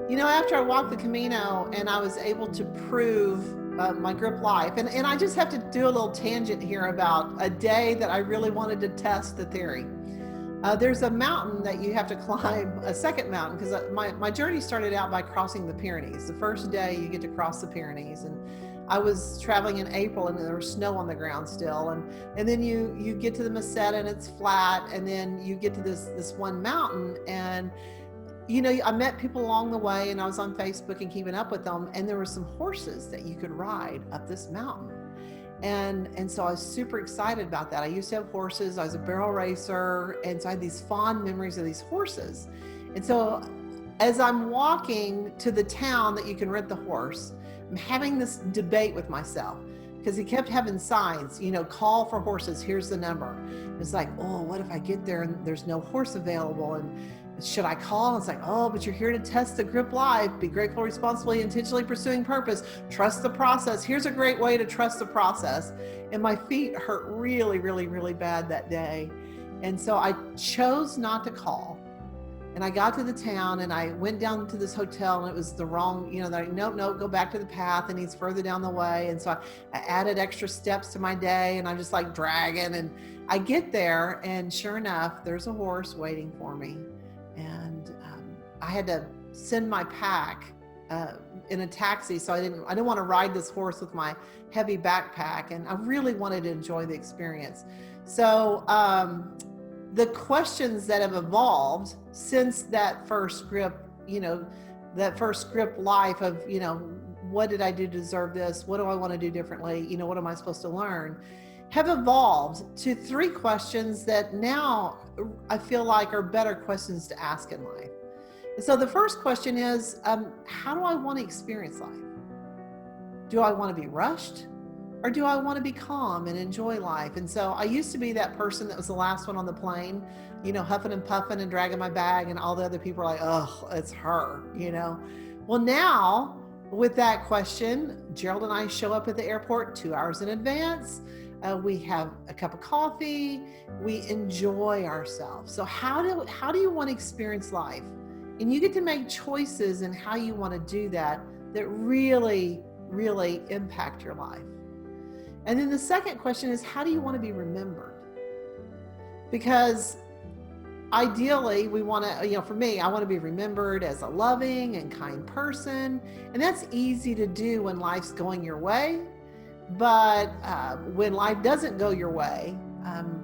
After I walked the Camino and I was able to prove my grip life, and I just have to do a little tangent here about a day that I really wanted to test the theory. There's a mountain that you have to climb, a second mountain, because my journey started out by crossing the Pyrenees. The first day you get to cross the Pyrenees, and I was traveling in April and there was snow on the ground still, and then you get to the Meseta and it's flat, and then you get to this one mountain, and I met people along the way, and I was on Facebook and keeping up with them, and there were some horses that you could ride up this mountain. And so I was super excited about that. I used to have horses. I was a barrel racer, and so I had these fond memories of these horses. And so as I'm walking to the town that you can rent the horse, I'm having this debate with myself, because he kept having signs, call for horses, here's the number. It's like, oh, what if I get there and there's no horse available, and should I call? It's like, oh, but you're here to test the grip life. Be grateful, responsibly, intentionally pursuing purpose. Trust the process. Here's a great way to trust the process. And my feet hurt really, really, really bad that day. And so I chose not to call. And I got to the town and I went down to this hotel, and it was the wrong, no, go back to the path, and he's further down the way. And so I added extra steps to my day, and I'm just like dragging, and I get there, and sure enough, there's a horse waiting for me. And I had to send my pack in a taxi, so I didn't want to ride this horse with my heavy backpack, and I really wanted to enjoy the experience. So the questions that have evolved since that first grip, life of, what did I do to deserve this? What do I want to do differently? What am I supposed to learn? Have evolved to 3 questions that now I feel like are better questions to ask in life. And so the first question is, how do I want to experience life? Do I want to be rushed, or do I want to be calm and enjoy life? And so I used to be that person that was the last one on the plane, huffing and puffing and dragging my bag, and all the other people are like, oh, it's her, Well, now with that question, Gerald and I show up at the airport 2 hours in advance. We have a cup of coffee. We enjoy ourselves. So how do you want to experience life? And you get to make choices in how you want to do that really, really impact your life. And then the second question is, how do you want to be remembered? Because ideally, we want to, for me, I want to be remembered as a loving and kind person. And that's easy to do when life's going your way. But when life doesn't go your way,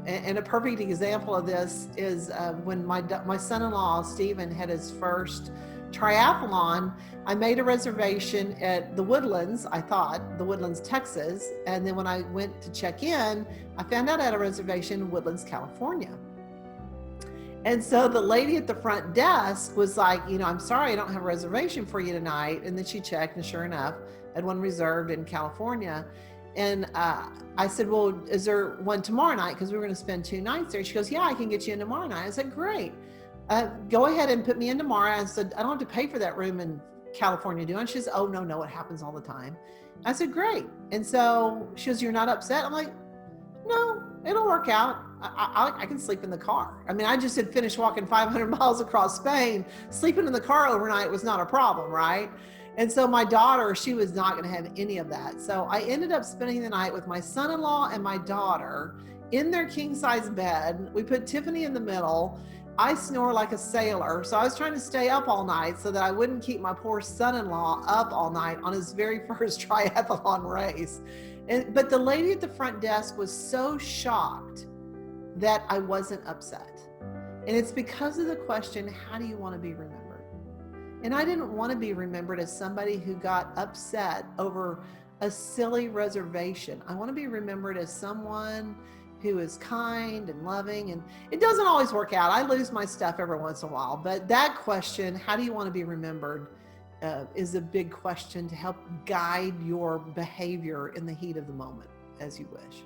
and a perfect example of this is when my son-in-law, Stephen, had his first triathlon. I made a reservation at the Woodlands, the Woodlands, Texas. And then when I went to check in, I found out I had a reservation in Woodlands, California. And so the lady at the front desk was like, I'm sorry, I don't have a reservation for you tonight. And then she checked, and sure enough, I had one reserved in California. And I said, well, is there one tomorrow night? Because we were going to spend 2 nights there. She goes, yeah, I can get you in tomorrow night. I said, great. Go ahead and put me in tomorrow. I said, I don't have to pay for that room in California, do I? And she says, oh, no, it happens all the time. I said, great. And so she goes, you're not upset? I'm like, no, it'll work out. I can sleep in the car. I mean, I just had finished walking 500 miles across Spain. Sleeping in the car overnight was not a problem, right? And so my daughter, she was not going to have any of that. So I ended up spending the night with my son-in-law and my daughter in their king-size bed. We put Tiffany in the middle. I snore like a sailor. So I was trying to stay up all night so that I wouldn't keep my poor son-in-law up all night on his very first triathlon race. But the lady at the front desk was so shocked that I wasn't upset. And it's because of the question, how do you want to be remembered? And I didn't want to be remembered as somebody who got upset over a silly reservation. I want to be remembered as someone who is kind and loving. And it doesn't always work out. I lose my stuff every once in a while. But that question, how do you want to be remembered, is a big question to help guide your behavior in the heat of the moment, as you wish.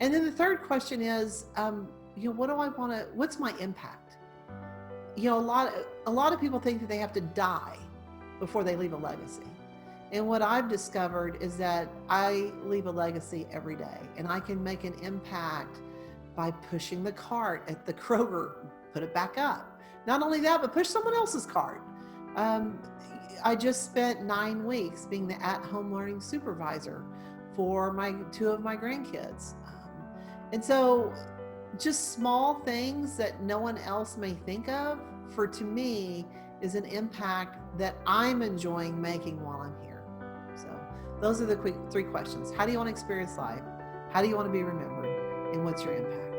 And then the third question is, what do I want to, what's my impact? A lot of people think that they have to die before they leave a legacy. And what I've discovered is that I leave a legacy every day, and I can make an impact by pushing the cart at the Kroger, put it back up. Not only that, but push someone else's cart. Um, I just spent 9 weeks being the at-home learning supervisor for my two of my grandkids. And so just small things that no one else may think of, for to me, is an impact that I'm enjoying making while I'm here. So those are the quick 3 questions. How do you want to experience life? How do you want to be remembered? And what's your impact?